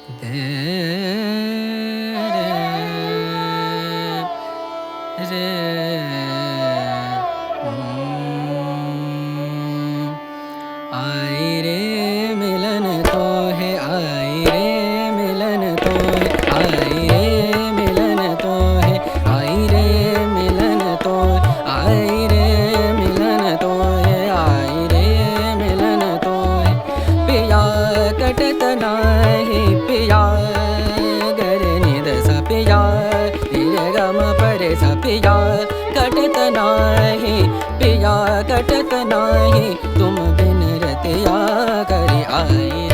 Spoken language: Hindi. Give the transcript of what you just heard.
दे रे आई रे मिलन तो है, आई रे मिलन तो है, आई रे मिलन तो है, आई रे मिलन तो है, आई रे मिलन तो है, आई रे मिलन तो है। पिया कटत नाही पिया गर निद स पिया रे गम परे स पिया कटत नाही पिया कटत नाही तुम बिन रतिया करी आई।